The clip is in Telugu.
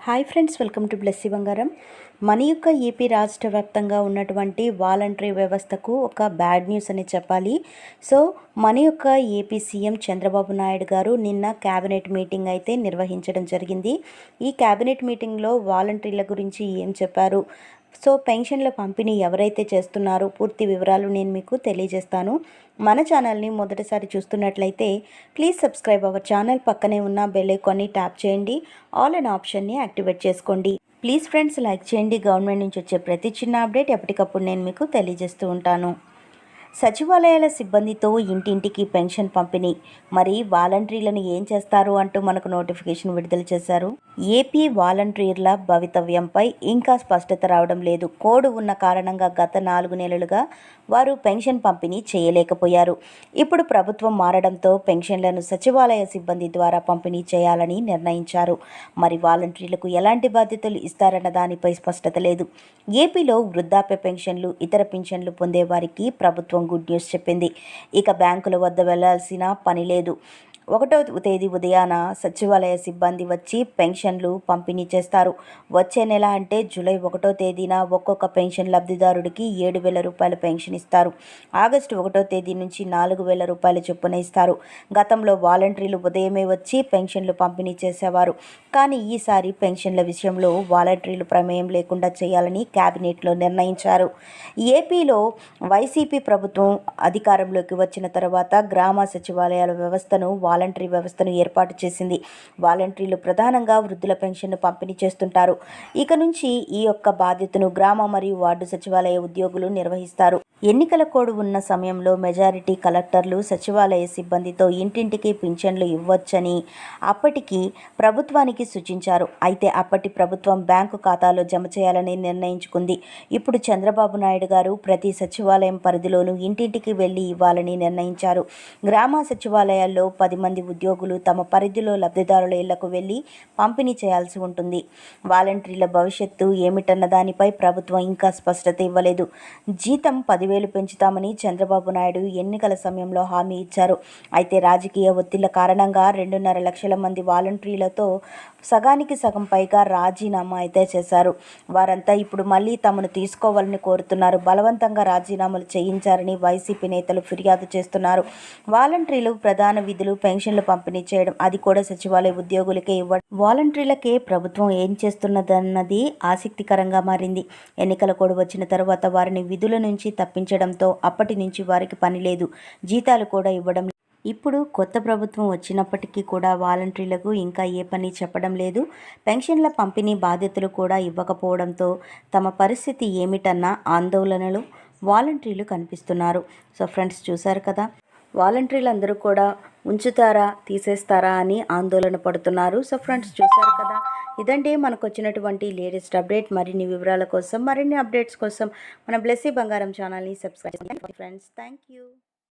Hi friends, welcome to Blessy బంగారం. మన యొక్క ఏపీ రాష్ట్ర వ్యాప్తంగా ఉన్నటువంటి వాలంటరీ వ్యవస్థకు ఒక బ్యాడ్ న్యూస్ అని చెప్పాలి. సో మన యొక్క ఏపీ సీఎం చంద్రబాబు నాయుడు గారు నిన్న క్యాబినెట్ మీటింగ్ అయితే నిర్వహించడం జరిగింది. ఈ క్యాబినెట్ మీటింగ్లో వాలంటీర్ల గురించి ఏం చెప్పారు, సో పెన్షన్ల పంపిణీ ఎవరైతే చేస్తున్నారో పూర్తి వివరాలు నేను మీకు తెలియజేస్తాను. మన ఛానల్ని మొదటిసారి చూస్తున్నట్లయితే ప్లీజ్ సబ్స్క్రైబ్ అవర్ ఛానల్. పక్కనే ఉన్న బెల్ ఐకాన్ని ట్యాప్ చేయండి, ఆల్ అనే ఆప్షన్ని యాక్టివేట్ చేసుకోండి. ప్లీజ్ ఫ్రెండ్స్ లైక్ చేయండి. గవర్నమెంట్ నుంచి వచ్చే ప్రతి చిన్న అప్డేట్ ఎప్పటికప్పుడు నేను మీకు తెలియజేస్తూ ఉంటాను. సచివాలయాల సిబ్బందితో ఇంటింటికి పెన్షన్ పంపిణీ, మరి వాలంటీర్లను ఏం చేస్తారు అంటూ మనకు నోటిఫికేషన్ విడుదల చేశారు. ఏపీ వాలంటీర్ల భవితవ్యంపై ఇంకా స్పష్టత రావడం లేదు. కోడ్ ఉన్న కారణంగా గత 4 నెలలుగా వారు పెన్షన్ పంపిణీ చేయలేకపోయారు. ఇప్పుడు ప్రభుత్వం మారడంతో పెన్షన్లను సచివాలయ సిబ్బంది ద్వారా పంపిణీ చేయాలని నిర్ణయించారు. మరి వాలంటీర్లకు ఎలాంటి బాధ్యతలు ఇస్తారన్న దానిపై స్పష్టత లేదు. ఏపీలో వృద్ధాప్య పెన్షన్లు, ఇతర పెన్షన్లు పొందే వారికి ప్రభుత్వం గుడ్ న్యూస్ చెప్పింది. ఇక బ్యాంకుల వద్ద వెళ్లాల్సిన పని లేదు. 1వ తేదీ ఉదయాన సచివాలయ సిబ్బంది వచ్చి పెన్షన్లు పంపిణీ చేస్తారు. వచ్చే నెల అంటే జూలై 1వ తేదీన ఒక్కొక్క పెన్షన్ లబ్ధిదారుడికి 7,000 రూపాయల పెన్షన్ ఇస్తారు. ఆగస్టు 1వ తేదీ నుంచి 4,000 రూపాయల చొప్పున ఇస్తారు. గతంలో వాలంటీర్లు ఉదయమే వచ్చి పెన్షన్లు పంపిణీ చేసేవారు. కానీ ఈసారి పెన్షన్ల విషయంలో వాలంటీర్లు ప్రమేయం లేకుండా చేయాలని కేబినెట్లో నిర్ణయించారు. ఏపీలో వైసీపీ ప్రభుత్వం అధికారంలోకి వచ్చిన తర్వాత గ్రామ సచివాలయాల వ్యవస్థను వాలంటరీ వ్యవస్థను ఏర్పాటు చేసింది. వాలంటీర్లు ప్రధానంగా వృద్ధుల పెన్షన్ను పంపిణీ చేస్తుంటారు. ఇక నుంచి ఈ యొక్క బాధ్యతను గ్రామ మరియు వార్డు సచివాలయ ఉద్యోగులు నిర్వహిస్తారు. ఎన్నికల కోడ్ ఉన్న సమయంలో మెజారిటీ కలెక్టర్లు సచివాలయ సిబ్బందితో ఇంటింటికి పింఛన్లు ఇవ్వొచ్చని అప్పటికి ప్రభుత్వానికి సూచించారు. అయితే అప్పటి ప్రభుత్వం బ్యాంకు ఖాతాలో జమ చేయాలని నిర్ణయించుకుంది. ఇప్పుడు చంద్రబాబు నాయుడు గారు ప్రతి సచివాలయం పరిధిలోనూ ఇంటింటికి వెళ్లి ఇవ్వాలని నిర్ణయించారు. గ్రామ సచివాలయాల్లో 10 మంది ఉద్యోగులు తమ పరిధిలో లబ్ధిదారుల ఇళ్లకు వెళ్లి పంపిణీ చేయాల్సి ఉంటుంది. వాలంటీర్ల భవిష్యత్తు ఏమిటన్న దానిపై ప్రభుత్వం ఇంకా స్పష్టత ఇవ్వలేదు. జీతం 10,000 పెంచుతామని చంద్రబాబు నాయుడు ఎన్నికల సమయంలో హామీ ఇచ్చారు. అయితే రాజకీయ ఒత్తిళ్ల కారణంగా 2.5 లక్షల మంది వాలంటీర్లతో సగానికి సగం పైగా రాజీనామా అయితే చేశారు. వారంతా ఇప్పుడు మళ్ళీ తమను తీసుకోవాలని కోరుతున్నారు. బలవంతంగా రాజీనామాలు చేయించారని వైసీపీ నేతలు ఫిర్యాదు చేస్తున్నారు. వాలంటీర్లు ప్రధాన విధులు పెన్షన్లు పంపిణీ చేయడం, అది కూడా సచివాలయ ఉద్యోగులకే ఇవ్వడం. వాలంటీర్లకే ప్రభుత్వం ఏం చేస్తున్నదన్నది ఆసక్తికరంగా మారింది. ఎన్నికల కోడ్ వచ్చిన తర్వాత వారిని విధుల నుంచి తప్పించడంతో అప్పటి నుంచి వారికి పని లేదు, జీతాలు కూడా ఇవ్వడం. ఇప్పుడు కొత్త ప్రభుత్వం వచ్చినప్పటికీ కూడా వాలంటీర్లకు ఇంకా ఏ పని చెప్పడం లేదు. పెన్షన్ల పంపిణీ బాధ్యతలు కూడా ఇవ్వకపోవడంతో తమ పరిస్థితి ఏమిటన్న ఆందోళనలు వాలంటీర్లు కనిపిస్తున్నారు. సో ఫ్రెండ్స్, చూశారు కదా, వాలంటీర్లు అందరూ కూడా ఉంచుతారా తీసేస్తారా అని ఆందోళన పడుతున్నారు. సో ఫ్రెండ్స్, చూశారు కదా, ఇదండి మనకు వచ్చినటువంటి లేటెస్ట్ అప్డేట్. మరిన్ని వివరాల కోసం, మరిన్ని అప్డేట్స్ కోసం మన బ్లెస్సీ బంగారం ఛానల్ని సబ్స్క్రైబ్ చేయండి ఫ్రెండ్స్. Thank you.